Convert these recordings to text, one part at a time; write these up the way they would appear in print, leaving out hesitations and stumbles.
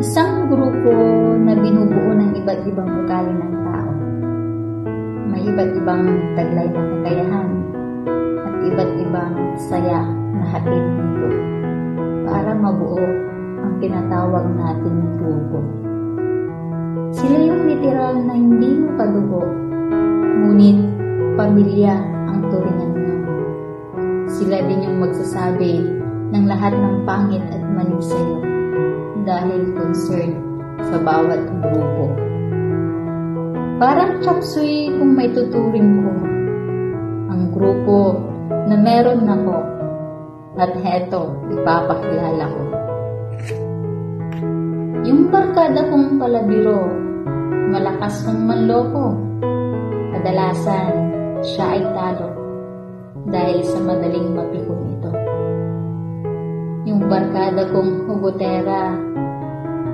Isang grupo na binubuo ng iba't ibang ugali ng tao. May iba't ibang taglay na kakayahan at iba't ibang saya na hatid dito para mabuo ang tinatawag nating grupo. Sila yung literal na hindi mo kadugo, ngunit pamilya ang turingan nyo. Sila din yung magsasabi ng lahat ng pangit at mali sa'yo dahil concerned sa bawat grupo. Parang chop suey kung may tuturing ko ang grupo na meron ako at heto ipapakilala ko. Yung barkada kong palabiro, malakas kong manloko. Kadalasan, siya ay talo dahil sa madaling mapikon ito. Yung barkada kong hugotera,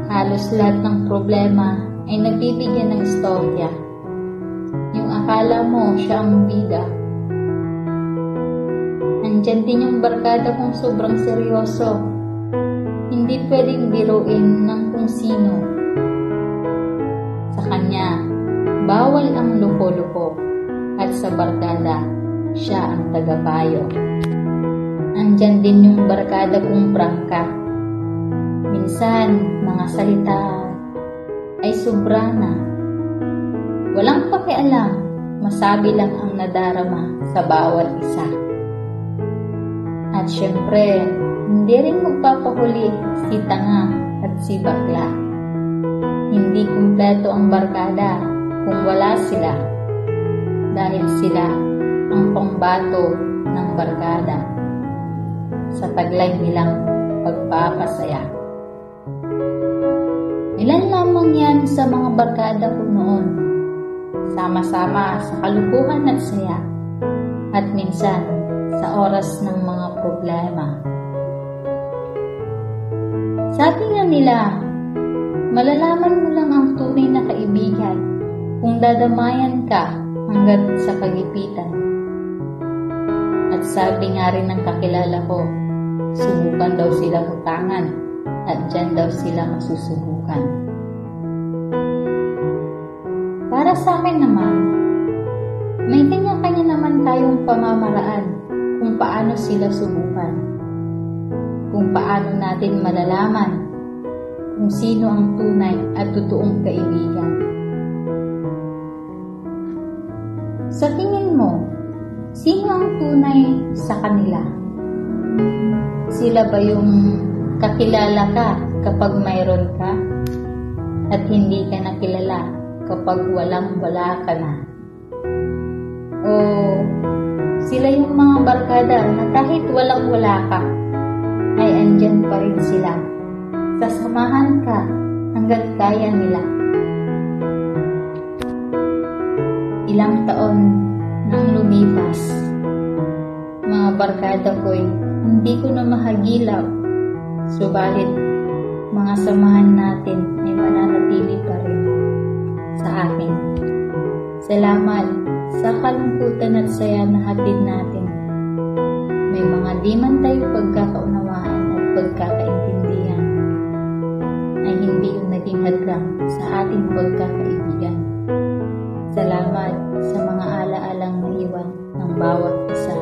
halos lahat ng problema ay nagbibigyan ng istorya. Yung akala mo siya ang bida. Nandyan din yung barkada kong sobrang seryoso. Hindi pwedeng biruin ng kung sino. Sa kanya, bawal ang luko-luko at sa barkada, siya ang tagapayo. Andyan din yung barkada kong prangka. Minsan, mga salita ay sobra na. Walang pakialam, masabi lang ang nadarama sa bawat isa. At syempre, hindi rin magpapahuli si tanga at si bakla. Hindi kumpleto ang barkada kung wala sila, dahil sila ang pangbato ng barkada sa taglay nilang pagpapasaya. Ilan lamang yan sa mga barkada ko noon, sama-sama sa kalukuhan at saya, at minsan sa oras ng mga problema. Sabi nga nila, malalaman mo lang ang tunay na kaibigan kung dadamayan ka hanggat sa kagipitan. At sabi nga rin ng kakilala ko, subukan daw sila utangan at dyan daw sila masusubukan. Para sa akin naman, may kanya-kanya naman tayong pamamaraan kung paano sila subukan. Kung paano natin malalaman kung sino ang tunay at totoong kaibigan. Sa tingin mo, sino ang tunay sa kanila? Sila ba yung kakilala ka kapag mayroon ka at hindi ka nakilala kapag walang-wala ka na? O sila yung mga barkada na kahit walang-wala ka, ay andyan pa rin sila. Sasamahan ka hanggat kaya nila. Ilang taon nang lumipas, mga barkada ko'y hindi ko na mahagilaw. Subalit, mga samahan natin ay mananatili pa rin sa akin. Salamat sa kalungkutan at saya na hatid natin. May mga di man tayo pagkakaunawaan at pagkakaintindihan ay hindi yung naging hadlang sa ating pagkakaibigan. Salamat sa mga ala-alang naiwan ng bawat isa.